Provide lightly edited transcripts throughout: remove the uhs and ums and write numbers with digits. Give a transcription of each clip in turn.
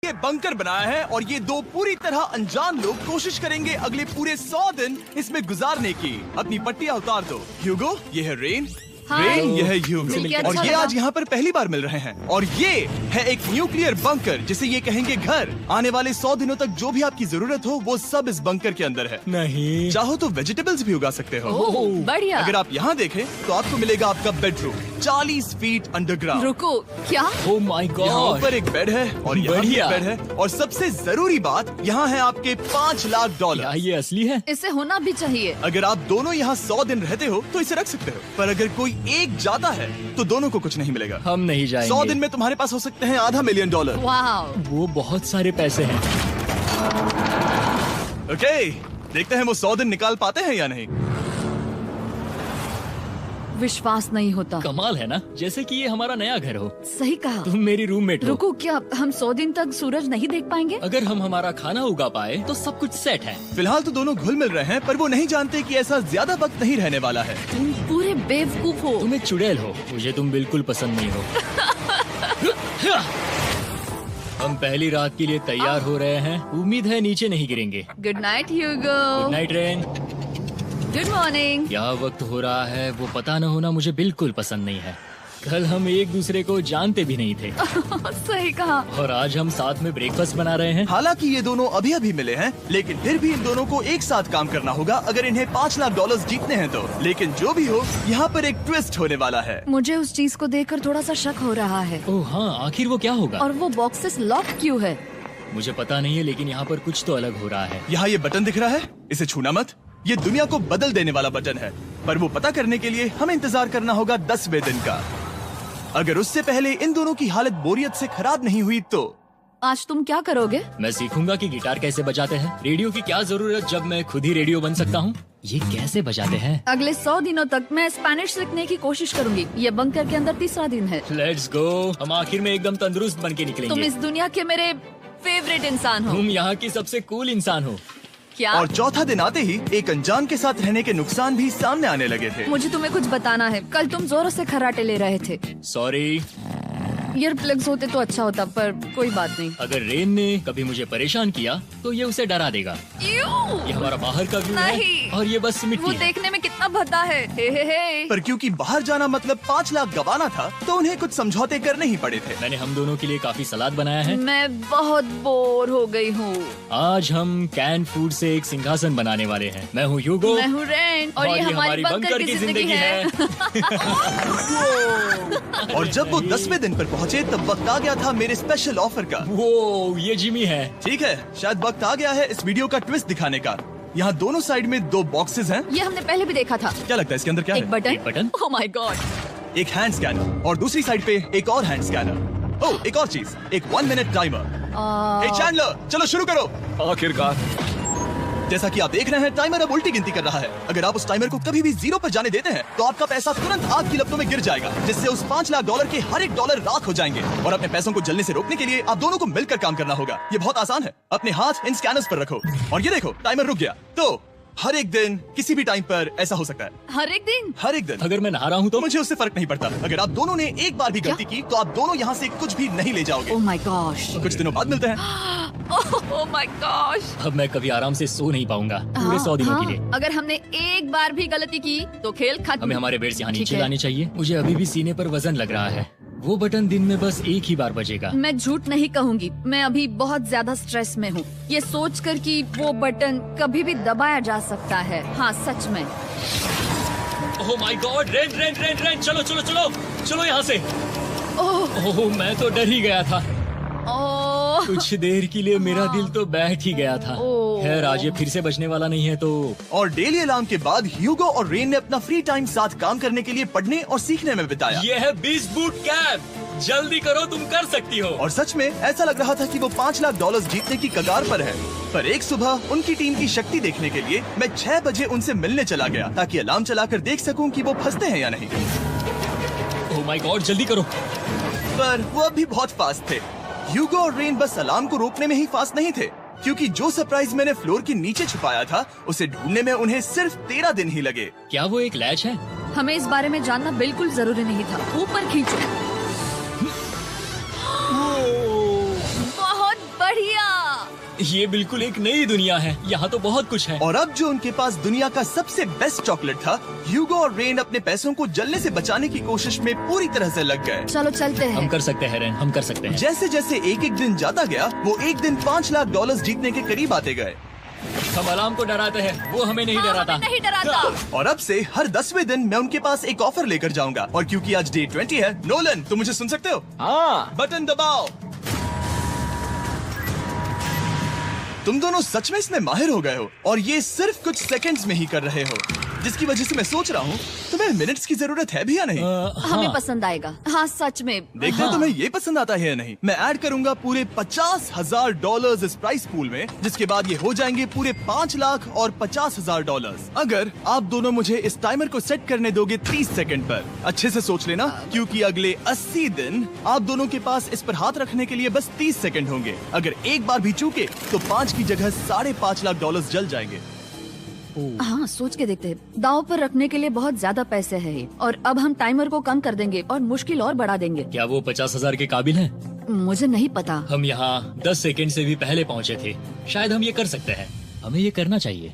ये बंकर बनाया है और ये दो पूरी तरह अनजान लोग कोशिश करेंगे अगले पूरे 100 दिन इसमें गुजारने की। अपनी पट्टियां उतार दो। ह्यूगो, ये है रेन। रेन, ये है ह्यूगो। और ये आज यहाँ पर पहली बार मिल रहे हैं। और ये है एक न्यूक्लियर बंकर जिसे ये कहेंगे घर। आने वाले 100 दिनों तक जो भी आपकी जरूरत हो वो सब इस बंकर के अंदर है। नहीं, चाहो तो वेजिटेबल्स भी उगा सकते हो। बढ़िया। अगर आप यहाँ देखें तो आपको मिलेगा आपका बेडरूम 40 फीट अंडरग्राउंड। रुको, क्या? ओह माय यहाँ गॉड। ऊपर एक बेड है और यहाँ भी एक बेड है। और सबसे जरूरी बात, यहाँ है आपके $5 लाख। क्या ये असली है? इसे होना भी चाहिए। अगर आप दोनों यहाँ 100 दिन रहते हो तो इसे रख सकते हो, पर अगर कोई एक जाता है तो दोनों को कुछ नहीं मिलेगा। हम नहीं जाएंगे। 100 दिन में तुम्हारे पास हो सकते हैं $500 मिलियन। वाह, वो बहुत सारे पैसे हैं। ओके, देखते हैं वो 100 दिन निकाल पाते हैं या नहीं। विश्वास नहीं होता। कमाल है ना, जैसे कि ये हमारा नया घर हो। सही कहा। तुम मेरी रूममेट हो। रुको, क्या हम 100 दिन तक सूरज नहीं देख पाएंगे? अगर हम हमारा खाना उगा पाए तो सब कुछ सेट है। फिलहाल तो दोनों घुल मिल रहे हैं, पर वो नहीं जानते कि ऐसा ज्यादा वक्त नहीं रहने वाला है। तुम पूरे बेवकूफ हो। तुम एक चुड़ैल हो, मुझे तुम बिल्कुल पसंद नहीं हो। हम पहली रात के लिए तैयार हो रहे हैं। उम्मीद है नीचे नहीं गिरेंगे। Good night Hugo. Good night Ren. Good morning. क्या वक्त हो रहा है वो पता न होना मुझे बिल्कुल पसंद नहीं है। कल हम एक दूसरे को जानते भी नहीं थे सही कहा। और आज हम साथ में ब्रेकफास्ट बना रहे हैं। हालांकि ये दोनों अभी अभी मिले हैं, लेकिन फिर भी इन दोनों को एक साथ काम करना होगा अगर इन्हें $5 लाख जीतने हैं तो। लेकिन जो भी हो, यहाँ पर एक ट्विस्ट होने वाला है। मुझे उस चीज को देखकर थोड़ा सा शक हो रहा है। ओह हाँ, आखिर वो क्या होगा? और वो बॉक्सेस लॉक क्यों है? मुझे पता नहीं है, लेकिन यहाँ पर कुछ तो अलग हो रहा है। यहाँ ये बटन दिख रहा है, इसे छूना मत। ये दुनिया को बदल देने वाला बटन है, पर वो पता करने के लिए हमें इंतजार करना होगा 10वें दिन का। अगर उससे पहले इन दोनों की हालत बोरियत से खराब नहीं हुई तो आज तुम क्या करोगे? मैं सीखूंगा कि गिटार कैसे बजाते हैं। रेडियो की क्या जरूरत जब मैं खुद ही रेडियो बन सकता हूँ। ये कैसे बजाते हैं? अगले 100 दिनों तक मैं स्पेनिश सीखने की कोशिश करूंगी। ये बंकर के अंदर तीसरा दिन है। Let's go. हम आखिर में एकदम तंदुरुस्त बन के तुम निकलेंगे। इस दुनिया के मेरे फेवरेट इंसान हो। तुम यहाँ की सबसे कूल इंसान हो। क्या? और चौथा दिन आते ही एक अनजान के साथ रहने के नुकसान भी सामने आने लगे थे। मुझे तुम्हें कुछ बताना है। कल तुम जोरों से खर्राटे ले रहे थे। सॉरी। ईयर प्लग्स होते तो अच्छा होता, पर कोई बात नहीं। अगर रेन ने कभी मुझे परेशान किया तो ये उसे डरा देगा। ये हमारा बाहर का व्यू है नहीं। और ये बस वो मिट्टी है। देखने में कितना भद्दा है। हे। पर क्योंकि बाहर जाना मतलब 5 लाख गंवाना था, तो उन्हें कुछ समझौते करने ही पड़े थे। मैंने हम दोनों के लिए काफी सलाद बनाया है। मैं बहुत बोर हो गई हूँ। आज हम कैन फूड से एक सिंहासन बनाने वाले हैं। मैं हूँ ह्यूगो। मैं हूँ रेन और ये हमारी बंकर की जिंदगी है। और जब वो 10वें दिन पर पहुँचे तब वक्त आ गया था मेरे स्पेशल ऑफर का। वो ये जिमी है। ठीक है, शायद वक्त आ गया है इस वीडियो का ट्विस्ट दिखाने का। यहाँ दोनों साइड में 2 बॉक्सेस हैं। ये हमने पहले भी देखा था। क्या लगता है इसके अंदर क्या एक है? बटन। एक बटन? Oh my God. एक हैंड स्कैनर और दूसरी साइड पे एक और हैंड स्कैनर। ओह, एक और चीज, एक 1 मिनट टाइमर। हे चैंडलर, चलो शुरू करो। आखिरकार। जैसा कि आप देख रहे हैं, टाइमर अब उल्टी गिनती कर रहा है। अगर आप उस टाइमर को कभी भी 0 पर जाने देते हैं तो आपका पैसा तुरंत आग की लपटों में गिर जाएगा, जिससे उस $5 लाख के हर एक डॉलर राख हो जाएंगे। और अपने पैसों को जलने से रोकने के लिए आप दोनों को मिलकर काम करना होगा। ये बहुत आसान है। अपने हाथ इन स्कैनर्स पर रखो और ये देखो, टाइमर रुक गया। तो हर एक दिन किसी भी टाइम पर ऐसा हो सकता है। हर एक दिन? हर एक दिन। अगर मैं नहा रहा हूँ तो मुझे उससे फर्क नहीं पड़ता। अगर आप दोनों ने एक बार भी गलती की तो आप दोनों यहाँ से कुछ भी नहीं ले जाओगे। Oh my gosh. कुछ दिनों बाद मिलते हैं। Oh my gosh. अब मैं कभी आराम से सो नहीं पाऊंगा पूरे 100 दिनों के लिए। अगर हमने एक बार भी गलती की तो खेल खत्म। हमें हमारे बेड से यहाँ ठीक नीचे है। लाने चाहिए। मुझे अभी भी सीने पर वजन लग रहा है। वो बटन दिन में बस एक ही बार बजेगा। मैं झूठ नहीं कहूँगी, मैं अभी बहुत ज्यादा स्ट्रेस में हूँ, ये सोचकर कि वो बटन कभी भी दबाया जा सकता है। हाँ सच में। ओह my God. Rain rain rain rain, चलो चलो चलो चलो यहाँ से। ओह मैं तो डर ही गया था। ओह कुछ देर के लिए मेरा दिल तो बैठ ही गया था। ओह। खैर आज ये फिर से बचने वाला नहीं है तो। और डेली अलार्म के बाद ह्यूगो और रेन ने अपना फ्री टाइम साथ काम करने के लिए पढ़ने और सीखने में बिताया। ये है 20 बूट कैप। जल्दी करो, तुम कर सकती हो। और सच में ऐसा लग रहा था कि वो $5 लाख जीतने की कगार पर है। पर एक सुबह उनकी टीम की शक्ति देखने के लिए मैं 6 बजे उनसे मिलने चला गया, ताकि अलार्म चलाकर देख सकूं कि वो फंसते हैं या नहीं। ओह माय गॉड, जल्दी करो। पर वो अब भी बहुत फास्ट थे। ह्यूगो और रेन बस अलार्म को रोकने में ही फास्ट नहीं थे, क्योंकि जो सरप्राइज मैंने फ्लोर के नीचे छुपाया था उसे ढूंढने में उन्हें सिर्फ 13 दिन ही लगे। क्या वो एक लैच है? हमें इस बारे में जानना बिल्कुल जरूरी नहीं था। ऊपर खींचो। बहुत बढ़िया। ये बिल्कुल एक नई दुनिया है, यहाँ तो बहुत कुछ है। और अब जो उनके पास दुनिया का सबसे बेस्ट चॉकलेट था, ह्यूगो और रेन अपने पैसों को जलने से बचाने की कोशिश में पूरी तरह से लग गए। चलो चलते हम हैं। कर सकते हैं रेन, हम कर सकते हैं। जैसे जैसे एक एक दिन जाता गया, वो एक दिन $5 लाख जीतने के करीब आते गए। हम अलार्म को डराते हैं, वो हमें नहीं हाँ, डराता। हमें नहीं डराता। और अब से हर 10वें दिन मैं उनके पास एक ऑफर लेकर जाऊंगा। और क्योंकि आज डे 20 है, नोलन तुम मुझे सुन सकते हो? हाँ। बटन दबाओ। तुम दोनों सच में इसमें माहिर हो गए हो और ये सिर्फ कुछ सेकंड्स में ही कर रहे हो, जिसकी वजह से मैं सोच रहा हूँ तुम्हें मिनट्स की जरूरत है भी या नहीं। हमें पसंद आएगा। हाँ सच में। देखते हैं तुम्हें ये पसंद आता है या नहीं। मैं ऐड करूंगा पूरे $50,000 इस प्राइस पूल में, जिसके बाद ये हो जाएंगे पूरे $5,50,000। अगर आप दोनों मुझे इस टाइमर को सेट करने दोगे 30 सेकंड पर। अच्छे से सोच लेना, क्योंकि अगले 80 दिन आप दोनों के पास इस पर हाथ रखने के लिए बस 30 सेकंड होंगे। अगर एक बार भी चूके तो 5 की जगह $5.5 लाख जल जाएंगे। हाँ सोच के देखते हैं। दांव पर रखने के लिए बहुत ज्यादा पैसे हैं और अब हम टाइमर को कम कर देंगे और मुश्किल और बढ़ा देंगे। क्या वो 50,000 के काबिल हैं? मुझे नहीं पता। हम यहाँ 10 सेकंड से भी पहले पहुँचे थे। शायद हम ये कर सकते हैं, हमें ये करना चाहिए।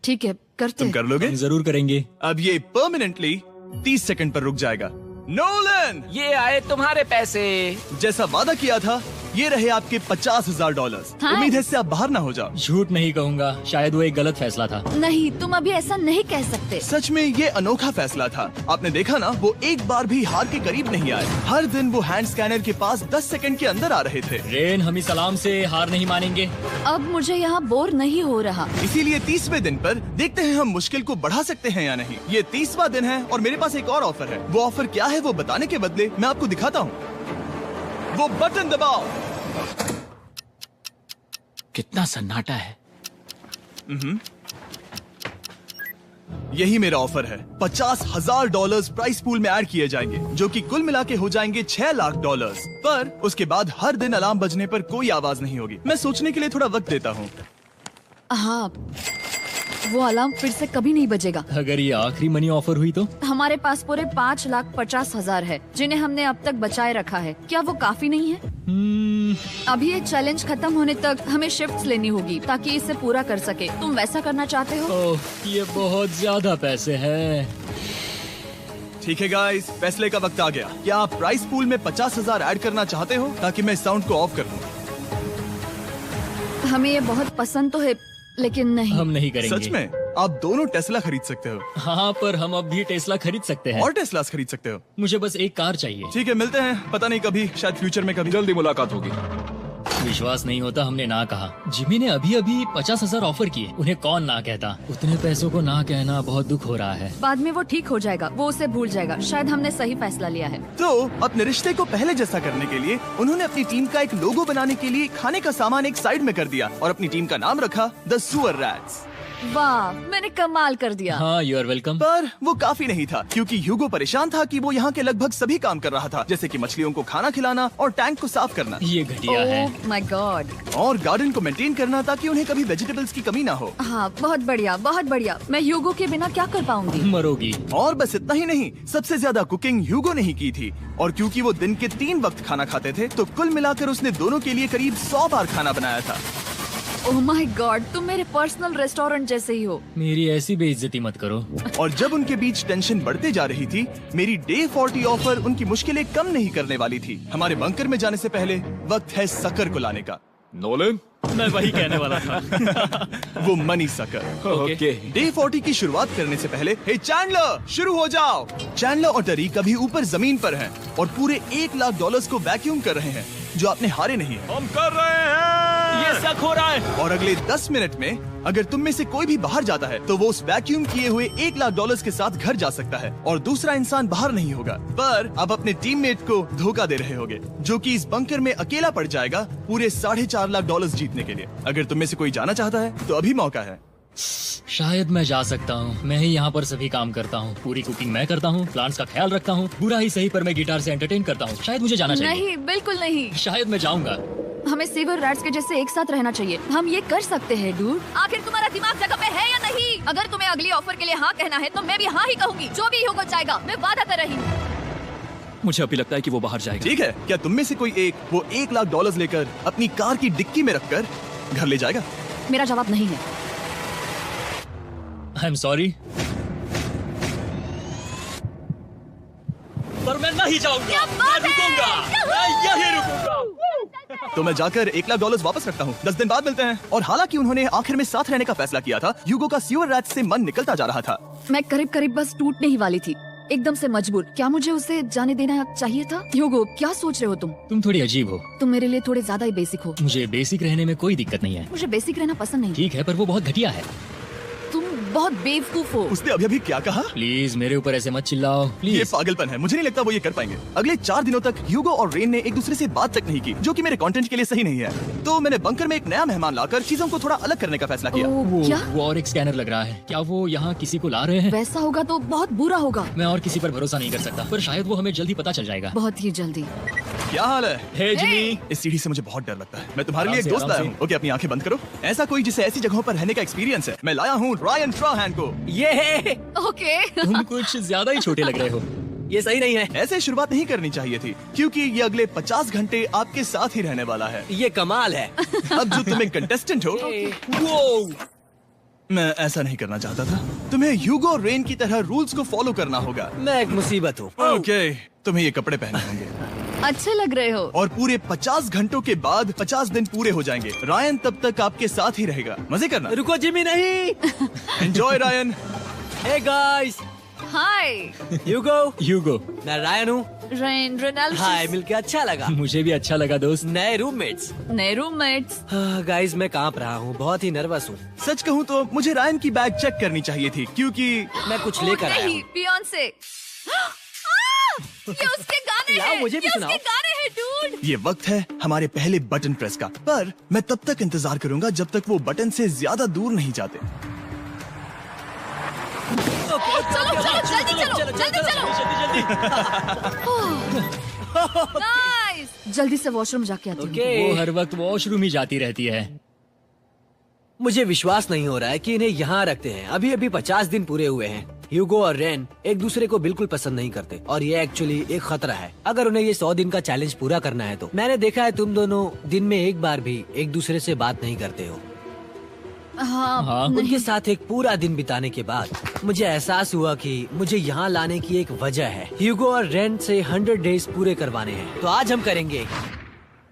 ठीक है करते तुम हैं। कर लोगे? हम जरूर करेंगे। अब ये परमानेंटली 30 सेकंड पर रुक जाएगा। नोलन, ये आए तुम्हारे पैसे। जैसा वादा किया था, ये रहे आपके $50,000। हाँ। उम्मीद है इससे आप बाहर ना हो जाओ। झूठ नहीं कहूँगा, शायद वो एक गलत फैसला था। नहीं तुम अभी ऐसा नहीं कह सकते। सच में ये अनोखा फैसला था। आपने देखा ना, वो एक बार भी हार के करीब नहीं आए। हर दिन वो हैंड स्कैनर के पास 10 सेकंड के अंदर आ रहे थे। रेन, हम इस अलार्म से हार नहीं मानेंगे। अब मुझे यहाँ बोर नहीं हो रहा। इसीलिए 30वें दिन पर देखते हैं हम मुश्किल को बढ़ा सकते हैं या नहीं। ये 30वां दिन है और मेरे पास एक और ऑफर है। वो ऑफर क्या है वो बताने के बदले मैं आपको दिखाता हूँ। वो बटन दबाओ। कितना सन्नाटा है। यही मेरा ऑफर है। $50,000 प्राइस पूल में ऐड किए जाएंगे, जो कि कुल मिला के हो जाएंगे $6 लाख। पर उसके बाद हर दिन अलार्म बजने पर कोई आवाज नहीं होगी। मैं सोचने के लिए थोड़ा वक्त देता हूँ। हाँ वो अलार्म फिर से कभी नहीं बजेगा। अगर ये आखिरी मनी ऑफर हुई तो? हमारे पास पूरे 5,50,000 है, जिन्हें हमने अब तक बचाए रखा है। क्या वो काफी नहीं है? अभी ये चैलेंज खत्म होने तक हमें शिफ्ट्स लेनी होगी ताकि इसे पूरा कर सके। तुम वैसा करना चाहते हो? ओह, ये बहुत ज्यादा पैसे हैं। ठीक है गाइस, फैसले का वक्त आ गया। क्या आप प्राइस पूल में 50,000 ऐड करना चाहते हो ताकि मैं साउंड को ऑफ कर दूं? हमें ये बहुत पसंद तो है, लेकिन नहीं। हम नहीं करेंगे। सच में? आप दोनों टेस्ला खरीद सकते हो हाँ, पर हम अब भी टेस्ला खरीद सकते हैं। और टेस्लास खरीद सकते हो। मुझे बस एक कार चाहिए। ठीक है, मिलते हैं। पता नहीं कभी, शायद फ्यूचर में कभी। जल्दी मुलाकात होगी। विश्वास नहीं होता हमने ना कहा। जिमी ने अभी अभी 50,000 ऑफर किए, उन्हें कौन ना कहता। उतने पैसों को ना कहना बहुत दुख हो रहा है। बाद में वो ठीक हो जाएगा, वो उसे भूल जाएगा। शायद हमने सही फैसला लिया है। तो अपने रिश्ते को पहले जैसा करने के लिए उन्होंने अपनी टीम का एक लोगो बनाने के लिए खाने का सामान एक साइड में कर दिया और अपनी टीम का नाम रखा द सुअर रैट्स। वाह, मैंने कमाल कर दिया। हाँ, यू आर वेलकम। पर वो काफी नहीं था, क्योंकि ह्यूगो परेशान था कि वो यहाँ के लगभग सभी काम कर रहा था, जैसे कि मछलियों को खाना खिलाना और टैंक को साफ करना ये घटिया है। ओह माय गॉड। और गार्डन को मेंटेन करना ताकि उन्हें कभी वेजिटेबल्स की कमी ना हो। हाँ बहुत बढ़िया, बहुत बढ़िया। मैं ह्यूगो के बिना क्या कर पाऊंगी? मरोगी। और बस इतना ही नहीं, सबसे ज्यादा कुकिंग ह्यूगो ने ही की थी। और क्योंकि वो दिन के 3 वक्त खाना खाते थे, तो कुल मिलाकर उसने दोनों के लिए करीब 100 बार खाना बनाया था। ओह माय गॉड, तुम मेरे पर्सनल रेस्टोरेंट जैसे ही हो। मेरी ऐसी बेइज्जती मत करो। और जब उनके बीच टेंशन बढ़ते जा रही थी, मेरी डे 40 ऑफर उनकी मुश्किलें कम नहीं करने वाली थी। हमारे बंकर में जाने से पहले वक्त है सकर को लाने का। नोलन, मैं वही कहने वाला था। वो मनी सकर। ओके। डे 40 की शुरुआत करने से पहले, हे चैंडलर, शुरू हो जाओ। चैंडलर और टरी कभी ऊपर जमीन पर हैं और पूरे $1 लाख को वैक्यूम कर रहे हैं, जो आपने हारे नहीं है। हम कर रहे हैं। ये शक हो रहा है। और अगले 10 मिनट में अगर तुम में से कोई भी बाहर जाता है, तो वो उस वैक्यूम किए हुए $1 लाख के साथ घर जा सकता है और दूसरा इंसान बाहर नहीं होगा। पर अब अपने टीममेट को धोखा दे रहे होगे, जो कि इस बंकर में अकेला पड़ जाएगा पूरे $4.5 लाख जीतने के लिए। अगर तुम में से कोई जाना चाहता है, तो अभी मौका है। शायद मैं जा सकता हूँ। मैं ही यहाँ पर सभी काम करता हूँ। पूरी कुकिंग मैं करता हूँ, प्लांट्स का ख्याल रखता हूँ। बुरा ही सही, पर मैं गिटार से एंटरटेन करता हूँ। शायद मुझे जाना चाहिए। नहीं, बिल्कुल नहीं। शायद मैं जाऊँगा। हमें सीवर रैट्स के जैसे एक साथ रहना चाहिए। हम ये कर सकते हैं डूड। आखिर तुम्हारा दिमाग जगह पे है या नहीं? अगर तुम्हें अगली ऑफर के लिए हाँ कहना है, तो मैं भी हाँ ही कहूँगी। जो भी होगा जाएगा, मैं वादा कर रही हूँ। मुझे अभी लगता है कि वो बाहर जाएगा। ठीक है, क्या तुम में से कोई एक वो $1,00,000 लेकर अपनी कार की डिक्की में रखकर घर ले जाएगा? मेरा जवाब नहीं है। आई एम सॉरी, पर मैं नहीं जाऊंगा। मैं रुकूंगा, मैं यहीं रुकूंगा। तो मैं जाकर $1,00,000 वापस रखता हूँ। 10 दिन बाद मिलते हैं। और हालांकि उन्होंने आखिर में साथ रहने का फैसला किया था, ह्यूगो का सीवर रैट से मन निकलता जा रहा था। मैं करीब करीब बस टूटने ही वाली थी, एकदम से मजबूर। क्या मुझे उसे जाने देना चाहिए था? ह्यूगो, क्या सोच रहे हो तुम? तुम थोड़ी अजीब हो। तुम मेरे लिए थोड़े ज्यादा ही बेसिक हो। मुझे बेसिक रहने में कोई दिक्कत नहीं है। मुझे बेसिक रहना पसंद नहीं। ठीक है, पर वो बहुत घटिया है। तुम बहुत बेवकूफ हो। उसने अभी क्या कहा? प्लीज मेरे ऊपर ऐसे मत चिल्लाओ, ये प्लीज। पागलपन है। मुझे नहीं लगता वो ये कर पाएंगे। अगले 4 दिनों तक ह्यूगो और रेन ने एक दूसरे से बात तक नहीं की, जो कि मेरे कंटेंट के लिए सही नहीं है। तो मैंने बंकर में एक नया मेहमान लाकर चीजों को थोड़ा अलग करने का फैसला किया। ओह, क्या? वो और एक स्कैनर लग रहा है। क्या वो यहाँ किसी को ला रहे हैं? वैसा होगा तो बहुत बुरा होगा। मैं और किसी पर भरोसा नहीं कर सकता, पर शायद वो हमें जल्दी पता चल जाएगा। बहुत ही जल्दी। क्या हाल है? हे जिमी। इस सीढ़ी से मुझे बहुत डर लगता है। मैं तुम्हारे लिए एक आराम से, दोस्त लाया आराम हूँ। ओके, अपनी आंखें बंद करो। ऐसा कोई जिसे ऐसी जगहों पर रहने का एक्सपीरियंस है। मैं लाया हूँ रायन ट्राहैन को। ओके। तुम कुछ ज्यादा ही छोटे लग रहे हो। ये सही नहीं है। ऐसे शुरुआत नहीं करनी चाहिए थी, क्योंकि ये अगले 50 घंटे आपके साथ ही रहने वाला है। ये कमाल है। अब जो तुम एक कंटेस्टेंट हो, वो मैं ऐसा नहीं करना चाहता था। तुम्हें ह्यूगो और रेन की तरह रूल्स को फॉलो करना होगा। मैं एक मुसीबत हूँ। ओके, तुम्हें ये कपड़े पहनने होंगे। अच्छे लग रहे हो। और पूरे 50 घंटों के बाद 50 दिन पूरे हो जाएंगे। रायन तब तक आपके साथ ही रहेगा। मजे करना। रुको जिमी, नहीं। Enjoy Ryan. हे गाइस, हाय ह्यूगो, मैं रायन हूँ। Rain, Reynold. हाय, मिलके अच्छा लगा। मुझे भी अच्छा लगा दोस्त। नए रूममेट्स। नए रूममेट्स। गाइस, मैं कांप रहा हूँ, बहुत ही नर्वस हूँ। सच कहूँ तो मुझे रायन की बैग चेक करनी चाहिए थी, क्योंकि मैं कुछ लेकर आया नहीं, हूँ। बियॉन्से। ये उसके गाने लाओ, हैं। मुझे भी ये सुनाओ। उसके गाने हैं, डूड। ये वक्त है हमारे पहले बटन प्रेस का। पर मैं तब तक इंतजार करूंगा जब तक वो बटन से ज्यादा दूर नहीं जाते। चलो जल्दी चलो। नाइस। जल्दी से वॉशरूम जाके आती हूँ। ओके। वो हर वक्त वॉशरूम ही जाती रहती है। मुझे विश्वास नहीं हो रहा है कि इन्हें यहाँ रखते हैं। अभी अभी 50 दिन पूरे हुए हैं। ह्यूगो और रेन एक दूसरे को बिल्कुल पसंद नहीं करते और ये एक्चुअली एक खतरा है। अगर उन्हें ये 100 दिन का चैलेंज पूरा करना है तो। मैंने देखा है तुम दोनों दिन में एक बार भी एक दूसरे से बात नहीं करते हो। हाँ। उनके साथ एक पूरा दिन बिताने के बाद मुझे एहसास हुआ कि मुझे यहाँ लाने की एक वजह है। ह्यूगो और रेन से 100 डेज पूरे करवाने हैं। तो आज हम करेंगे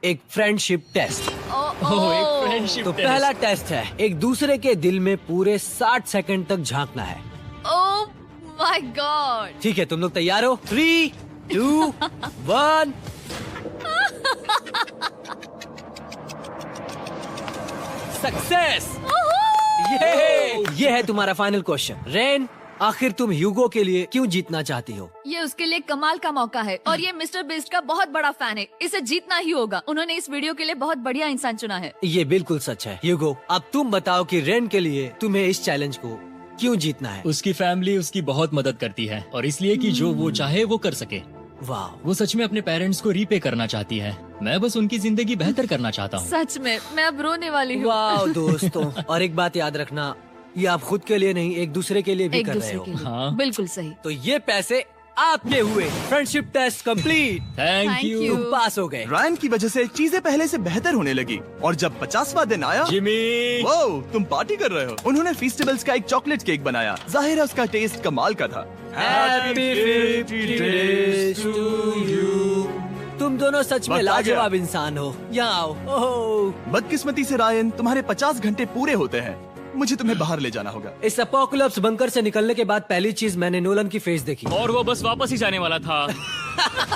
एक फ्रेंडशिप टेस्ट। एक फ्रेंडशिप तो पहला टेस्ट है, एक दूसरे के दिल में पूरे 60 सेकंड तक झांकना है। ओह माय गॉड। ठीक है, तुम लोग तैयार हो? 3, 2, 1। सक्सेस। ये है तुम्हारा फाइनल क्वेश्चन। रेन, आखिर तुम ह्यूगो के लिए क्यों जीतना चाहती हो? ये उसके लिए कमाल का मौका है और ये मिस्टर बीस्ट का बहुत बड़ा फैन है। इसे जीतना ही होगा। उन्होंने इस वीडियो के लिए बहुत बढ़िया इंसान चुना है। ये बिल्कुल सच है। ह्यूगो, अब तुम बताओ कि रेन के लिए तुम्हें इस चैलेंज को क्यों जीतना है? उसकी फैमिली उसकी बहुत मदद करती है और इसलिए कि जो वो चाहे वो कर सके। वाह, वो सच में अपने पेरेंट्स को रीपे करना चाहती है। मैं बस उनकी जिंदगी बेहतर करना चाहता हूँ। सच में मैं अब रोने वाली हूँ। वाह दोस्तों। और एक बात याद रखना, ये आप खुद के लिए नहीं, एक दूसरे के लिए भी एक कर रहे दूसरे हो। के लिए। हाँ। बिल्कुल सही। तो ये पैसे आपके हुए। Friendship test complete. Thank Thank you you। तुम पास हो गए। रायन की वजह से चीजें पहले से बेहतर होने लगी। और जब 50वां दिन आया, जिमी। वो तुम पार्टी कर रहे हो। उन्होंने फीस्टेबल्स का एक चॉकलेट केक बनाया। जाहिर है उसका टेस्ट कमाल का था। Happy 50 days to you। तुम दोनों सच में वक्त आ गया। लाजवाब इंसान हो। यहाँ आओ। ओह, बदकिस्मती से रायन, तुम्हारे 50 घंटे पूरे होते हैं। मुझे तुम्हें बाहर ले जाना होगा। इस अपोकलिप्स बंकर से निकलने के बाद पहली चीज मैंने नोलन की फेस देखी। और वो बस वापस ही जाने वाला था।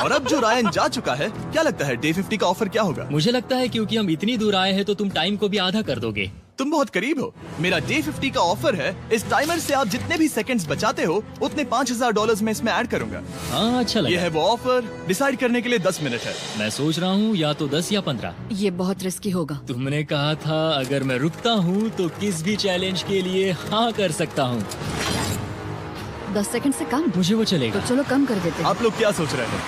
और अब जो रायन जा चुका है, क्या लगता है डे 50 का ऑफर क्या होगा? मुझे लगता है क्योंकि हम इतनी दूर आए हैं तो तुम टाइम को भी आधा कर दोगे। तुम बहुत करीब हो। मेरा डे 50 का ऑफर है, इस टाइमर से आप जितने भी सेकंड्स बचाते हो उतने $5,000 में इसमें ऐड करूंगा। हाँ, अच्छा ये लगा। है वो ऑफर। डिसाइड करने के लिए 10 मिनट है। मैं सोच रहा हूँ या तो 10 या 15। ये बहुत रिस्की होगा। तुमने कहा था अगर मैं रुकता हूँ तो किस भी चैलेंज के लिए हाँ कर सकता हूँ। 10 सेकंड से कम? मुझे वो तो चलेगा। चलो कम कर देते हैं। आप लोग क्या सोच रहे हैं?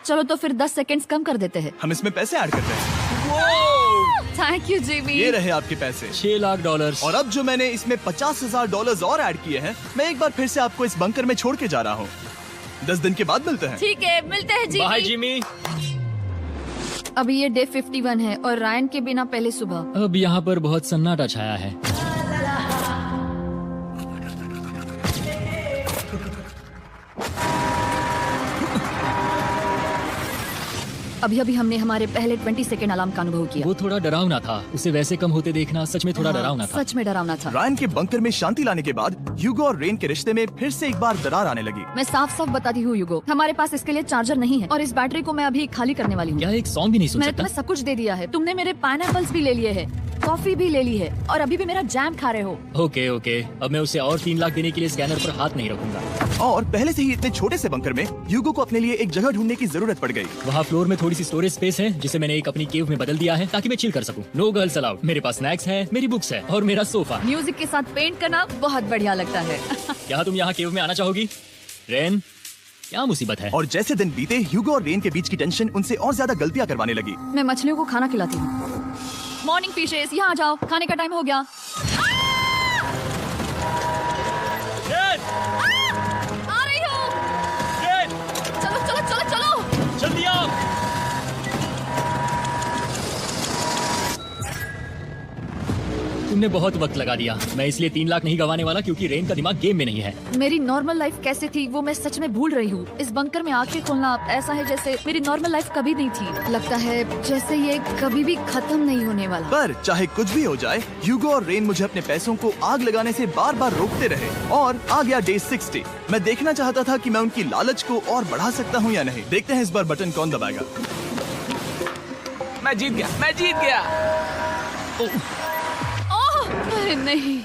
चलो तो फिर 10 सेकंड्स कम कर देते हैं। हम इसमें पैसे ऐड करते हैं। Thank you Jimmy. ये रहे आपके पैसे। $6 लाख। और अब जो मैंने इसमें $50,000 और ऐड किए हैं, मैं एक बार फिर से आपको इस बंकर में छोड़ के जा रहा हूँ। 10 दिन के बाद मिलते हैं। ठीक है, मिलते हैं जी। Bye Jimmy. अभी ये डे 51 है और रायन के बिना पहले सुबह। अब यहाँ पर बहुत सन्नाटा छाया है। अभी अभी हमने हमारे पहले 20 सेकेंड अलार्म का अनुभव किया। वो थोड़ा डरावना था। उसे वैसे कम होते देखना सच में थोड़ा डरावना था। सच में डरावना था। रायन के बंकर में शांति लाने के बाद ह्यूगो और रेन के रिश्ते में फिर से एक बार दरार आने लगी। मैं साफ साफ बताती हूँ ह्यूगो, हमारे पास इसके लिए चार्जर नहीं है और इस बैटरी को मैं अभी खाली करने वाली हूँ। क्या एक सॉन्ग भी नहीं सुन मैंने सकता? तुम्हें सब कुछ दे दिया है। तुमने मेरे पाइनएप्पल्स भी ले लिए हैं, कॉफी भी ले ली है और अभी भी मेरा जैम खा रहे हो। ओके ओके, अब मैं उसे और 3 लाख देने के लिए स्कैनर पर हाथ नहीं रखूंगा। और पहले से ही इतने छोटे से बंकर में ह्यूगो को अपने लिए एक जगह ढूंढने की जरूरत पड़ गई। वहाँ फ्लोर में थोड़ी सी स्टोरेज स्पेस है जिसे मैंने एक अपनी केव में बदल दिया है ताकि मैं चिल कर सकूं। No girls allowed. मेरे पास स्नैक्स है, मेरी बुक्स है और मेरा सोफा। म्यूजिक के साथ पेंट करना बहुत बढ़िया लगता है। क्या तुम यहाँ केव में आना चाहोगी? रेन, क्या मुसीबत है? और जैसे दिन बीते ह्यूगो और रेन के बीच की टेंशन उनसे और ज्यादा गलतियां करवाने लगी। मैं मछलियों को खाना खिलाती हूँ। मॉर्निंग फिशेस, यहाँ आ जाओ, खाने का टाइम हो गया। आ रही हूँ। चलो चलो चलो चलो। जल्दी आओ। तुमने बहुत वक्त लगा दिया। मैं इसलिए 3 लाख नहीं गंवाने वाला क्योंकि रेन का दिमाग गेम में नहीं है। मेरी नॉर्मल लाइफ कैसे थी वो मैं सच में भूल रही हूँ। इस बंकर में आंखें खोलना ऐसा है जैसे मेरी नॉर्मल लाइफ कभी नहीं थी। लगता है जैसे ये कभी भी खत्म नहीं होने वाला। पर चाहे कुछ भी हो जाए, ह्यूगो और रेन मुझे अपने पैसों को आग लगाने से बार बार रोकते रहे। और आ गया डे 60। मैं देखना चाहता था कि मैं उनकी लालच को और बढ़ा सकता हूँ या नहीं। देखते हैं इस बार बटन कौन दबाएगा। मैं जीत गया, मैं जीत गया। अरे नहीं।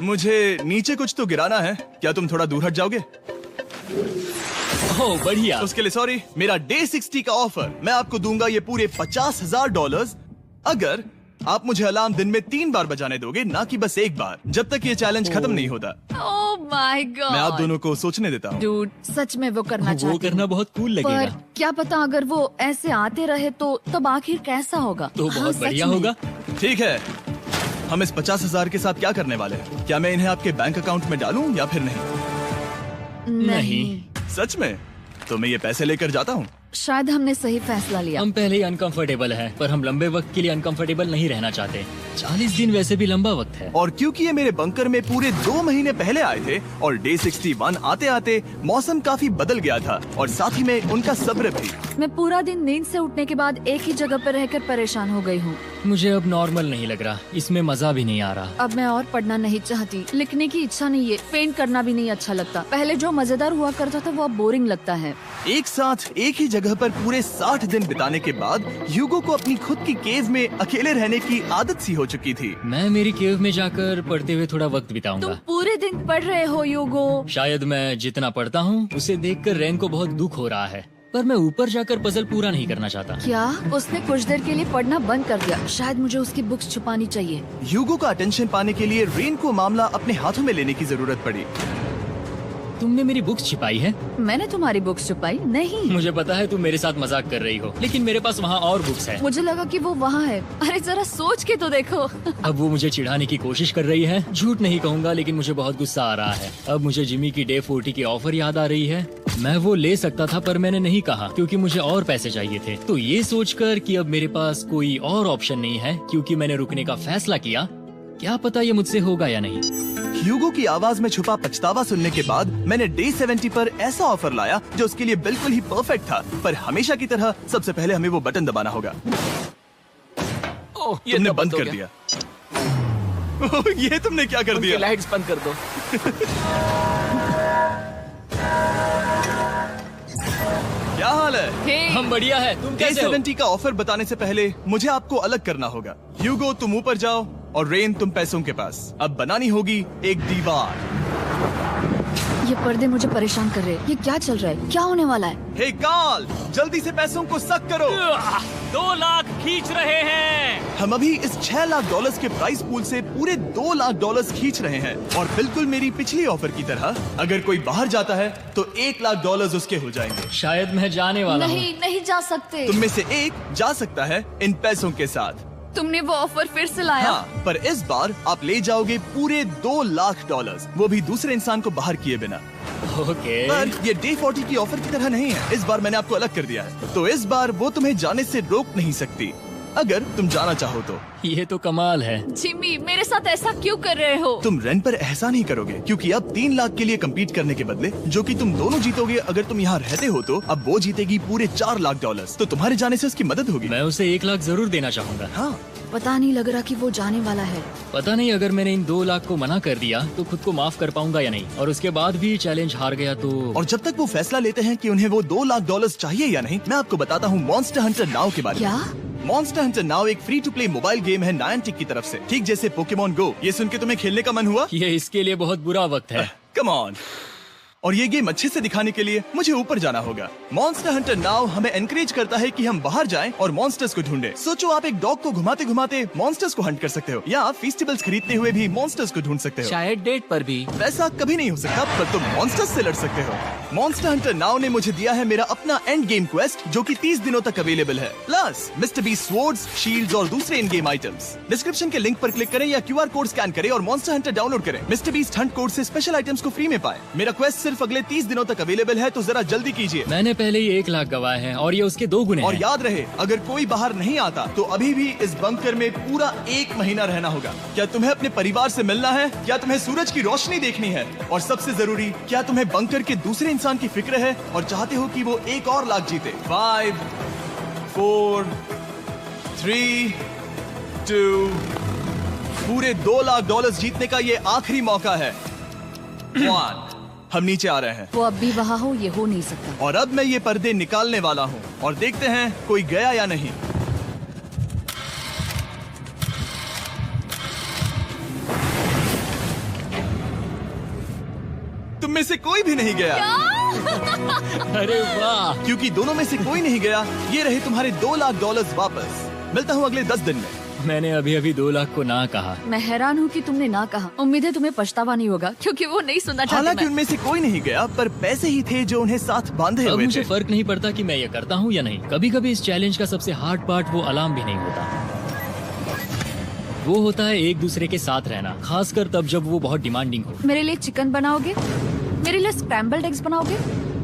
मुझे नीचे कुछ तो गिराना है। क्या तुम थोड़ा दूर हट जाओगे? ओह बढ़िया। उसके लिए सॉरी। मेरा डे 60 का ऑफर, मैं आपको दूंगा ये पूरे $50,000 अगर आप मुझे अलार्म दिन में 3 बार बजाने दोगे, ना कि बस 1 बार, जब तक ये चैलेंज खत्म नहीं होता। ओह माय गॉड। मैं आप दोनों को सोचने देता हूँ। डूड, सच में वो करना वो चाहती करना हूँ। बहुत कूल पर लगेगा। क्या पता अगर वो ऐसे आते रहे तो तब आखिर कैसा होगा? तो हाँ, बहुत सच बढ़िया में। होगा। ठीक है, हम इस 50,000 के साथ क्या करने वाले हैं? क्या मैं इन्हें आपके बैंक अकाउंट में डालूं या फिर नहीं? नहीं। सच में? तो मैं ये पैसे लेकर जाता हूँ। शायद हमने सही फैसला लिया। हम पहले ही अनकंफर्टेबल हैं, पर हम लंबे वक्त के लिए अनकंफर्टेबल नहीं रहना चाहते। 40 दिन वैसे भी लंबा वक्त है। और क्योंकि ये मेरे बंकर में पूरे 2 महीने पहले आए थे और डे 61 आते आते मौसम काफी बदल गया था और साथ ही में उनका सब्र भी। मैं पूरा दिन नींद से उठने के बाद एक ही जगह पर रहकर परेशान हो गई हूँ। मुझे अब नॉर्मल नहीं लग रहा, इसमें मजा भी नहीं आ रहा। अब मैं और पढ़ना नहीं चाहती, लिखने की इच्छा नहीं है, पेंट करना भी नहीं अच्छा लगता। पहले जो मजेदार हुआ करता था वो अब बोरिंग लगता है। एक साथ एक ही जगह पर पूरे 60 दिन बिताने के बाद ह्यूगो को अपनी खुद की केव में अकेले रहने की आदत सी हो चुकी थी। मैं मेरी केव में जाकर पढ़ते हुए थोड़ा वक्त तुम बिताऊंगा। पूरे दिन पढ़ रहे हो ह्यूगो। शायद मैं जितना पढ़ता हूँ उसे देखकर रेन को बहुत दुख हो रहा है, पर मैं ऊपर जाकर पजल पूरा नहीं करना चाहता। क्या उसने कुछ देर के लिए पढ़ना बंद कर दिया? शायद मुझे उसकी बुक्स छुपानी चाहिए। ह्यूगो का अटेंशन पाने के लिए रेन को मामला अपने हाथों में लेने की जरूरत पड़ी। तुमने मेरी बुक्स छिपाई है? मैंने तुम्हारी बुक्स छुपाई नहीं। मुझे पता है तुम मेरे साथ मजाक कर रही हो, लेकिन मेरे पास वहाँ और बुक्स है। मुझे लगा कि वो वहाँ है। अरे जरा सोच के तो देखो। अब वो मुझे चिढ़ाने की कोशिश कर रही है। झूठ नहीं कहूँगा, लेकिन मुझे बहुत गुस्सा आ रहा है। अब मुझे जिमी की डे 40 की ऑफर याद आ रही है। मैं वो ले सकता था पर मैंने नहीं कहा क्योंकि मुझे और पैसे चाहिए थे। तो ये सोचकर कि अब मेरे पास कोई और ऑप्शन नहीं है क्योंकि मैंने रुकने का फैसला किया, क्या पता ये मुझसे होगा या नहीं। ह्यूगो की आवाज में छुपा पछतावा सुनने के बाद मैंने डे 70 पर ऐसा ऑफर लाया जो उसके लिए बिल्कुल ही परफेक्ट था। पर हमेशा की तरह सबसे पहले हमें वो बटन दबाना होगा। ओह, ये तुमने तो बंद हो कर गया। दिया। ओह, ये तुमने क्या कर उनकी दिया? लाइट्स बंद कर दो। क्या हाल है? हे, हम बढ़िया है, तुम डे कैसे हो? 70 का ऑफर बताने से पहले मुझे आपको अलग करना होगा। ह्यूगो तुम ऊपर जाओ और रेन तुम पैसों के पास। अब बनानी होगी एक दीवार। ये पर्दे मुझे परेशान कर रहे हैं। ये क्या चल रहा है? क्या होने वाला है? हे काल, जल्दी से पैसों को सक करो। 2 लाख खींच रहे हैं। हम अभी इस $6 लाख के प्राइस पूल से पूरे $2 लाख खींच रहे हैं और बिल्कुल मेरी पिछली ऑफर की तरह अगर कोई बाहर जाता है तो $1 लाख उसके हो जाएंगे। शायद मैं जाने वाला हूँ। नहीं जा सकते। तुम में से एक जा सकता है इन पैसों के साथ। तुमने वो ऑफर फिर से लाया? हाँ, पर इस बार आप ले जाओगे पूरे $2 लाख, वो भी दूसरे इंसान को बाहर किए बिना। ओके। पर ये डे 40 की ऑफर की तरह नहीं है। इस बार मैंने आपको अलग कर दिया है, तो इस बार वो तुम्हें जाने से रोक नहीं सकती अगर तुम जाना चाहो तो। ये तो कमाल है। जिमी, मेरे साथ ऐसा क्यों कर रहे हो? तुम रेन पर एहसान ही करोगे, क्योंकि अब 3 लाख के लिए कम्पीट करने के बदले जो कि तुम दोनों जीतोगे अगर तुम यहाँ रहते हो, तो अब वो जीतेगी पूरे $4 लाख। तो तुम्हारे जाने से उसकी मदद होगी। मैं उसे 1 लाख जरूर देना चाहूंगा। हाँ, पता नहीं लग रहा कि वो जाने वाला है। पता नहीं अगर मैंने इन 2 लाख को मना कर दिया तो खुद को माफ कर पाऊंगा या नहीं, और उसके बाद भी चैलेंज हार गया तो। और जब तक वो फैसला लेते हैं कि उन्हें वो $2 लाख चाहिए या नहीं, मैं आपको बताता हूँ मॉन्स्टर हंटर नाउ के बारे में। क्या? मॉन्स्टर हंटर नाउ एक free to play mobile game है नायंटिक की तरफ से, ठीक जैसे पोकेमॉन गो। ये सुन के तुम्हें खेलने का मन हुआ? ये इसके लिए बहुत बुरा वक्त है। Come on. और ये गेम अच्छे से दिखाने के लिए मुझे ऊपर जाना होगा। मॉन्स्टर हंटर नाउ हमें एनकरेज करता है कि हम बाहर जाएं और मॉन्स्टर्स को ढूंढें। सोचो, आप एक डॉग को घुमाते घुमाते मॉन्स्टर्स को हंट कर सकते हो, या फेस्टिवल्स खरीदते हुए भी मॉन्स्टर्स को ढूंढ सकते हो। शायद डेट पर भी। वैसा कभी नहीं हो सकता, पर तुम मॉन्स्टर्स से लड़ सकते हो। मॉन्स्टर हंटर नाउ ने मुझे दिया है मेरा अपना एंड गेम क्वेस्ट, जो कि 30 दिनों तक अवेलेबल है, plus mister beast swords, shields और दूसरे इन गेम आइटम्स। डिस्क्रिप्शन के लिंक पर क्लिक करें या QR कोड स्कैन करें और मॉन्स्टर हंटर डाउनलोड करें। मिस्टर बीस्ट हंट कोड से स्पेशल आइटम्स को फ्री में पाएं। मेरा क्वेस्ट सिर्फ अगले 30 दिनों तक अवेलेबल है, तो जरा जल्दी कीजिए। मैंने पहले ही 1 लाख गवाए हैं और ये उसके 2 गुने और हैं। याद रहे, अगर कोई बाहर नहीं आता तो अभी भी इस बंकर में पूरा 1 महीना रहना होगा। क्या तुम्हें अपने परिवार से मिलना है? क्या तुम्हें सूरज की रोशनी देखनी है? और सबसे जरूरी, क्या तुम्हें बंकर के दूसरे इंसान की फिक्र है और चाहते हो कि वो 1 और लाख जीते? 5, 4, 3, 2, पूरे $2 लाख जीतने का ये आखिरी मौका है। 1, हम नीचे आ रहे हैं। वो अब भी वहाँ हो, ये हो नहीं सकता। और अब मैं ये पर्दे निकालने वाला हूँ और देखते हैं कोई गया या नहीं। तुम में से कोई भी नहीं गया। अरे वाह! क्योंकि दोनों में से कोई नहीं गया, ये रहे तुम्हारे $2 लाख वापस। मिलता हूँ अगले 10 दिन में। मैंने अभी अभी 2 लाख को ना कहा। मैं हैरान हूँ कि तुमने ना कहा। उम्मीद है तुम्हें पछतावा नहीं होगा, क्योंकि वो नहीं सुनना चाहते। हालांकि मैं। उनमें से कोई नहीं गया, पर पैसे ही थे जो उन्हें साथ बांधे अब हुए मुझे थे। फर्क नहीं पड़ता कि मैं ये करता हूँ या नहीं। कभी कभी इस चैलेंज का सबसे हार्ड पार्ट वो अलार्म भी नहीं होता, वो होता है एक दूसरे के साथ रहना, खासकर तब जब वो बहुत डिमांडिंग हो। मेरे लिए चिकन बनाओगे? मेरे लिए स्क्रैम्बल्ड एग्स बनाओगे?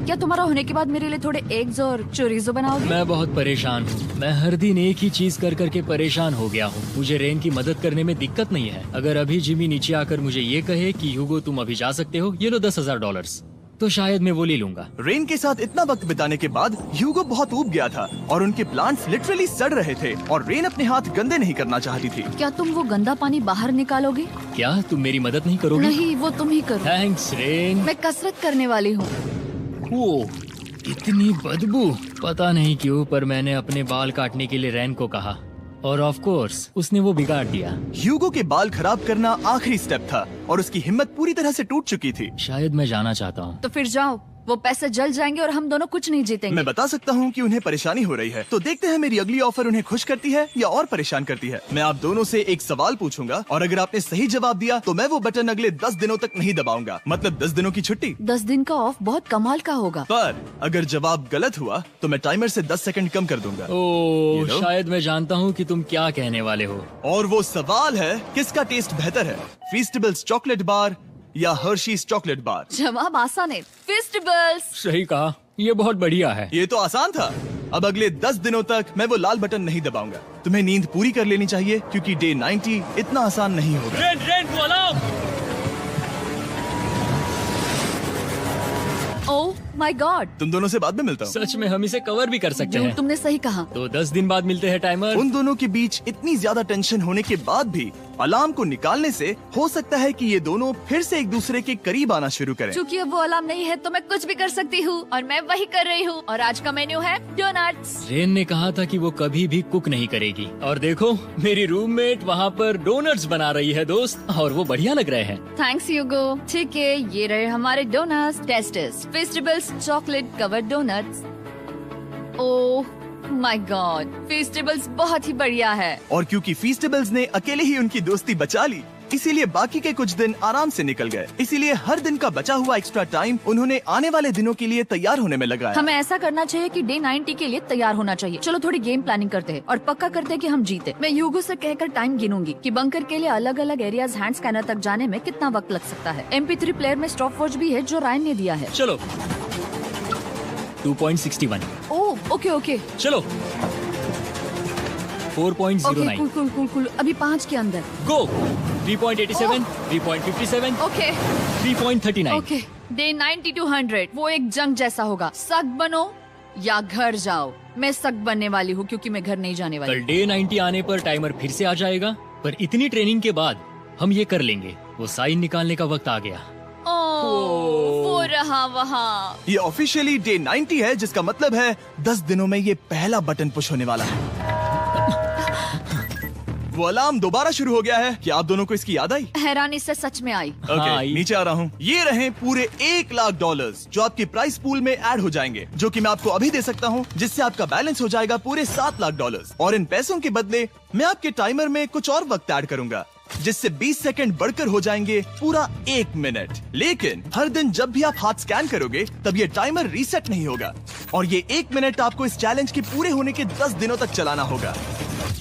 क्या तुम्हारा होने के बाद मेरे लिए थोड़े एग्स और चोरिजो बनाओगे? मैं बहुत परेशान हूँ। मैं हर दिन एक ही चीज कर करके परेशान हो गया हूँ। मुझे रेन की मदद करने में दिक्कत नहीं है। अगर अभी जिमी नीचे आकर मुझे ये कहे कि ह्यूगो तुम अभी जा सकते हो, ये लो $10,000, तो शायद मैं वो ले लूंगा। रेन के साथ इतना वक्त बिताने के बाद ह्यूगो बहुत ऊब गया था और उनके प्लांट्स लिटरली सड़ रहे थे और रेन अपने हाथ गंदे नहीं करना चाहती थी। क्या तुम वो गंदा पानी बाहर निकालोगे? क्या तुम मेरी मदद नहीं करोगी? नहीं, वो तुम ही करो। Thanks rain. मैं कसरत करने वाली हूँ। वो कितनी बदबू। पता नहीं क्यों, पर मैंने अपने बाल काटने के लिए रेन को कहा और ऑफ कोर्स उसने वो बिगाड़ दिया। ह्यूगो के बाल खराब करना आखिरी स्टेप था और उसकी हिम्मत पूरी तरह से टूट चुकी थी। शायद मैं जाना चाहता हूँ। तो फिर जाओ, वो पैसे जल जाएंगे और हम दोनों कुछ नहीं जीतेंगे। मैं बता सकता हूँ कि उन्हें परेशानी हो रही है, तो देखते हैं मेरी अगली ऑफर उन्हें खुश करती है या और परेशान करती है। मैं आप दोनों से एक सवाल पूछूंगा और अगर आपने सही जवाब दिया तो मैं वो बटन अगले 10 दिनों तक नहीं दबाऊंगा, मतलब 10 दिनों की छुट्टी। 10 दिन का ऑफ बहुत कमाल का होगा। पर अगर जवाब गलत हुआ तो मैं टाइमर से 10 सेकंड कम कर दूंगा। ओह, लो। शायद मैं जानता हूँ कि तुम क्या कहने वाले हो। और वो सवाल है, किसका टेस्ट बेहतर है, फीस्टेबल्स चॉकलेट बार या हर्शीज चॉकलेट बार? जवाब आसान है, फेस्टिवल्स। सही कहा, ये बहुत बढ़िया है। ये तो आसान था। अब अगले 10 दिनों तक मैं वो लाल बटन नहीं दबाऊंगा। तुम्हें नींद पूरी कर लेनी चाहिए, क्योंकि डे 90 इतना आसान नहीं होगा। रेन को अलाउ। ओह माय गॉड, तुम दोनों से बाद में मिलता हूँ। सच में हम इसे कवर भी कर सकते हैं। तुमने सही कहा। तो 10 दिन बाद मिलते हैं टाइमर। उन दोनों के बीच इतनी ज्यादा टेंशन होने के बाद भी अलार्म को निकालने से हो सकता है कि ये दोनों फिर से एक दूसरे के करीब आना शुरू करें। क्योंकि अब वो अलार्म नहीं है तो मैं कुछ भी कर सकती हूँ और मैं वही कर रही हूँ। और आज का मेन्यू है डोनट्स। रेन ने कहा था कि वो कभी भी कुक नहीं करेगी, और देखो मेरी रूममेट वहाँ पर डोनट्स बना रही है दोस्त, और वो बढ़िया लग रहे हैं। Thanks Hugo. ठीक है, ये रहे हमारे donuts. Testers festivals chocolate covered donuts. Oh my God, festivals बहुत ही बढ़िया है। और क्योंकि फीस्टेबल्स ने अकेले ही उनकी दोस्ती बचा ली, इसीलिए बाकी के कुछ दिन आराम से निकल गए। इसीलिए हर दिन का बचा हुआ एक्स्ट्रा टाइम उन्होंने आने वाले दिनों के लिए तैयार होने में लगाया। हमें ऐसा करना चाहिए कि डे 90 के लिए तैयार होना चाहिए। चलो थोड़ी गेम प्लानिंग करते हैं और पक्का करते हैं कि हम जीते। मैं ह्यूगो से कहकर टाइम गिनूंगी कि बंकर के लिए अलग अलग एरियाज हैंड स्कैनर तक जाने में कितना वक्त लग सकता है। MP3 प्लेयर में स्टॉप वॉच भी है जो रायन ने दिया है। चलो 2.61। ओह ओके ओके चलो 4.09। Okay cool cool cool cool. अभी 5 के अंदर। गो 3.87, 3.57, ओके 3.39। ओके डे 90 to 100 वो एक जंग जैसा होगा। सख्त बनो या घर जाओ। मैं सख्त बनने वाली हूँ क्योंकि मैं घर नहीं जाने वाली। कल डे 90 आने पर टाइमर फिर से आ जाएगा, पर इतनी ट्रेनिंग के बाद हम ये कर लेंगे। वो साइन निकालने का वक्त आ गया। वो रहा वहाँ। ये ऑफिशियली डे 90 है, जिसका मतलब है 10 दिनों में ये पहला बटन पुश होने वाला है। वो अलार्म दोबारा शुरू हो गया है। क्या आप दोनों को इसकी याद आई? हैरानी से सच में आई। ओके, नीचे आ रहा हूँ। ये रहे पूरे $1,00,000 जो आपके प्राइस पूल में ऐड हो जाएंगे, जो कि मैं आपको अभी दे सकता हूँ, जिससे आपका बैलेंस हो जाएगा पूरे $7,00,000। और इन पैसों के बदले मैं आपके टाइमर में कुछ और वक्त ऐड करूंगा, जिससे 20 सेकंड बढ़कर हो जाएंगे पूरा 1 मिनट। लेकिन हर दिन जब भी आप हाथ स्कैन करोगे तब ये टाइमर रीसेट नहीं होगा, और ये 1 मिनट आपको इस चैलेंज के पूरे होने के 10 दिनों तक चलाना होगा।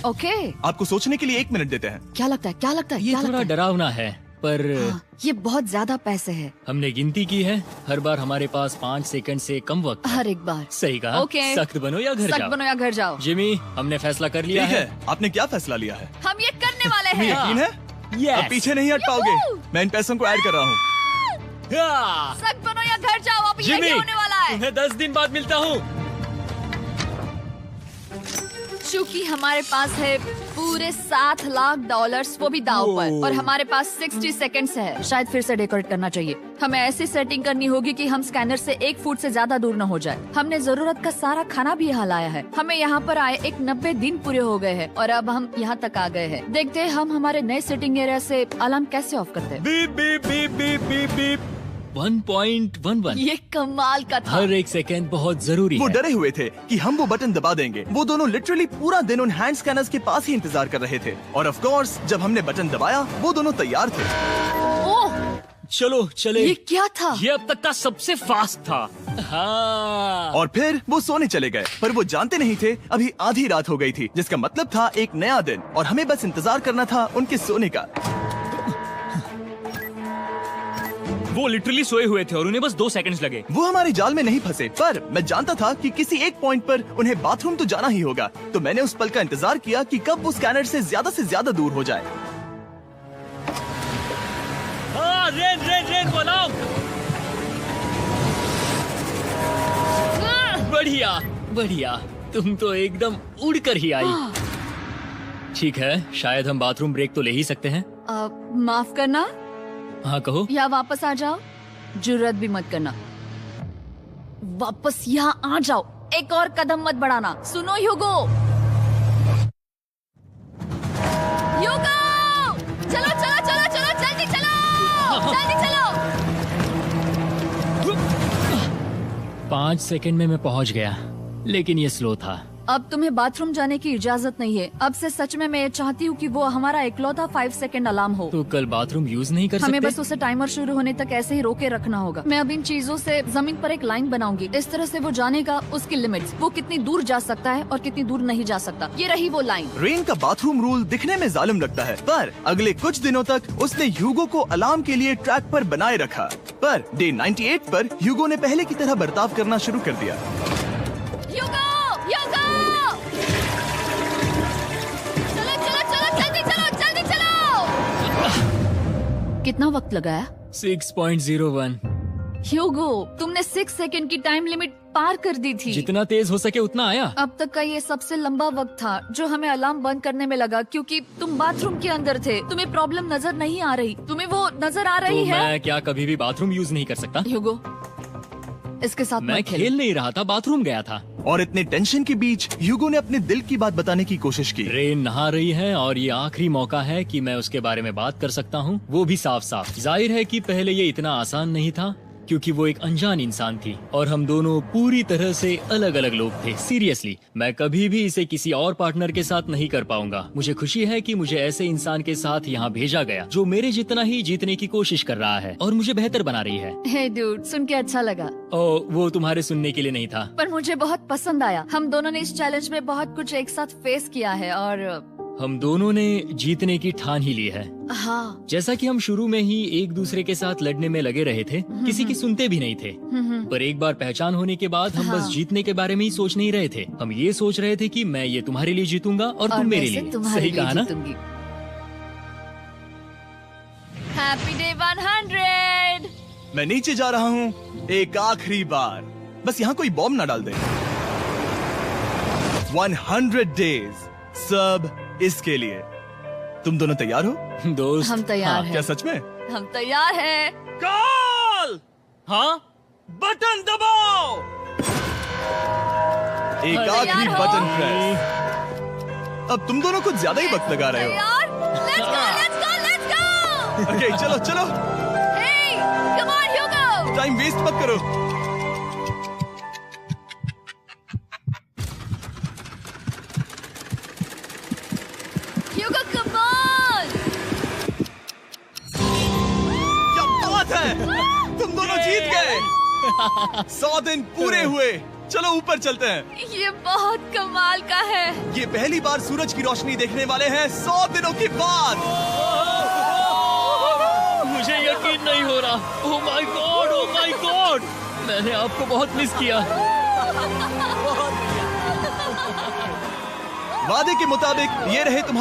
ओके आपको सोचने के लिए 1 मिनट देते हैं। क्या लगता है क्या लगता है ये क्या थोड़ा लगता है? डरावना है, पर हाँ, ये बहुत ज्यादा पैसे है हमने गिनती की है। हर बार हमारे पास 5 सेकंड से कम वक्त है। हर एक बार। सही कहा। ओके। सख्त बनो या घर सख्त जाओ। बनो या घर जाओ। जिमी, हमने फैसला कर लिया ठीक है। है, आपने क्या फैसला लिया है? हम ये करने वाले तुम्हें हैं। यकीन है? Yes. अब पीछे नहीं हट पाओगे। मैं इन पैसों को ऐड कर रहा हूँ। हाँ। सख्त बनो या घर जाओ। अब जिमी, यही होने वाला है। तुम्हें 10 दिन बाद मिलता हूँ। चूंकि हमारे पास है पूरे $7,00,000 वो भी दाव पर, और हमारे पास 60 सेकंड्स है। शायद फिर से डेकोरेट करना चाहिए। हमें ऐसी सेटिंग करनी होगी कि हम स्कैनर से 1 फुट से ज्यादा दूर न हो जाए। हमने जरूरत का सारा खाना भी यहाँ लाया है। हमें यहाँ पर आए 90 दिन पूरे हो गए हैं और अब हम यहाँ तक आ गए हैं। देखते हैं हम हमारे नए सेटिंग एरिया से अलार्म कैसे ऑफ करते हैं। Beep beep beep beep beep beep. 1.11। ये कमाल का था। हर एक सेकंड बहुत जरूरी वो है। डरे हुए थे कि हम वो बटन दबा देंगे। वो दोनों लिटरली पूरा दिन उन हैंड स्कैनर्स के पास ही इंतजार कर रहे थे, और ऑफ कोर्स जब हमने बटन दबाया वो दोनों तैयार थे। ओह चलो चले। ये क्या था? ये अब तक का सबसे फास्ट था। हाँ। और फिर वो सोने चले गए, पर वो जानते नहीं थे अभी आधी रात हो गई थी, जिसका मतलब था एक नया दिन, और हमें बस इंतजार करना था उनके सोने का। वो लिटरली सोए हुए थे और उन्हें बस 2 सेकंड्स लगे। वो हमारे जाल में नहीं फंसे, पर मैं जानता था कि किसी एक पॉइंट पर उन्हें बाथरूम तो जाना ही होगा, तो मैंने उस पल का इंतजार किया कि कब वो स्कैनर से ज्यादा दूर हो जाए। हाँ, रेन रेन रेन बोलाओ। बढ़िया बढ़िया, तुम तो एकदम उड़कर ही आई। ठीक है, शायद हम बाथरूम ब्रेक तो ले ही सकते हैं। माफ करना हाँ कहो। या वापस आ जाओ। जुर्रत भी मत करना। वापस यहाँ आ जाओ। एक और कदम मत बढ़ाना। सुनो ह्यूगो। ह्यूगो, चलो चलो चलो चलो, जल्दी चलो जल्दी चलो। 5 सेकंड में मैं पहुंच गया, लेकिन ये स्लो था। अब तुम्हें बाथरूम जाने की इजाजत नहीं है। अब से सच में मैं चाहती हूँ कि वो हमारा इकलौता 5 सेकंड अलार्म हो। तो कल बाथरूम यूज नहीं कर सकते? हमें बस उसे टाइमर शुरू होने तक ऐसे ही रोके रखना होगा। मैं अब इन चीजों से जमीन पर एक लाइन बनाऊंगी। इस तरह से वो जानेगा उसकी लिमिट्स, वो कितनी दूर जा सकता है और कितनी दूर नहीं जा सकता। ये रही वो लाइन। रेन का बाथरूम रूल दिखने में जालिम लगता है, पर अगले कुछ दिनों तक उसने ह्यूगो को अलार्म के लिए ट्रैक पर बनाए रखा। पर डे 98 पर ह्यूगो ने पहले की तरह बर्ताव करना शुरू कर दिया। ह्यूगो, ह्यूगो! चलो चलो चलो, जल्दी चलो जल्दी चलो। कितना वक्त लगाया? 6.01। ह्यूगो, तुमने 6 सेकंड की टाइम लिमिट पार कर दी थी। जितना तेज हो सके उतना आया। अब तक का ये सबसे लंबा वक्त था जो हमें अलार्म बंद करने में लगा, क्योंकि तुम बाथरूम के अंदर थे। तुम्हें प्रॉब्लम नजर नहीं आ रही। तुम्हें वो नजर आ रही तो है? मैं क्या कभी भी बाथरूम यूज नहीं कर सकता? ह्यूगो, इसके साथ मैं मत खेलो। खेल नहीं रहा था, बाथरूम गया था। और इतने टेंशन के बीच ह्यूगो ने अपने दिल की बात बताने की कोशिश की। रेन नहा रही है और ये आखिरी मौका है कि मैं उसके बारे में बात कर सकता हूँ, वो भी साफ साफ। जाहिर है कि पहले ये इतना आसान नहीं था, क्योंकि वो एक अनजान इंसान थी और हम दोनों पूरी तरह से अलग अलग लोग थे। सीरियसली, मैं कभी भी इसे किसी और पार्टनर के साथ नहीं कर पाऊंगा। मुझे खुशी है कि मुझे ऐसे इंसान के साथ यहाँ भेजा गया जो मेरे जितना ही जीतने की कोशिश कर रहा है और मुझे बेहतर बना रही है। हे डूड, सुन के अच्छा लगा। वो तुम्हारे सुनने के लिए नहीं था। पर मुझे बहुत पसंद आया। हम दोनों ने इस चैलेंज में बहुत कुछ एक साथ फेस किया है और हम दोनों ने जीतने की ठान ही ली है। हाँ। जैसा कि हम शुरू में ही एक दूसरे के साथ लड़ने में लगे रहे थे, किसी की सुनते भी नहीं थे। पर एक बार पहचान होने के बाद हम बस जीतने के बारे में ही सोच नहीं रहे थे। हम ये सोच रहे थे कि मैं ये तुम्हारे लिए जीतूंगा और तुम मेरे लिए। सही कहा ना? Happy day 100। मैं नीचे जा रहा हूँ एक आखिरी बार। बस यहाँ कोई बॉम्ब ना डाल दे। 100 डेज सब इसके लिए। तुम दोनों तैयार हो? दोस्त, हम तैयार हैं। क्या सच में? हम तैयार हैं। कॉल! हाँ? बटन दबाओ। एक आखिरी तैयार हो? Button press. अब तुम दोनों कुछ ज्यादा ही वक्त लगा रहे हो। तैयार? Let's go, let's go, let's go! Okay, चलो चलो, Hey, come on, Hugo! Time waste मत करो। Hugo, come on! क्या बात है, तुम दोनों जीत गए। 100 दिन पूरे हुए। चलो ऊपर चलते हैं। ये बहुत कमाल का है। ये पहली बार सूरज की रोशनी देखने वाले हैं 100 दिनों के बाद। मुझे यकीन नहीं हो रहा। ओह my God, oh my God, मैंने आपको बहुत मिस किया। वादे के मुताबिक ये रहे तुम्हारे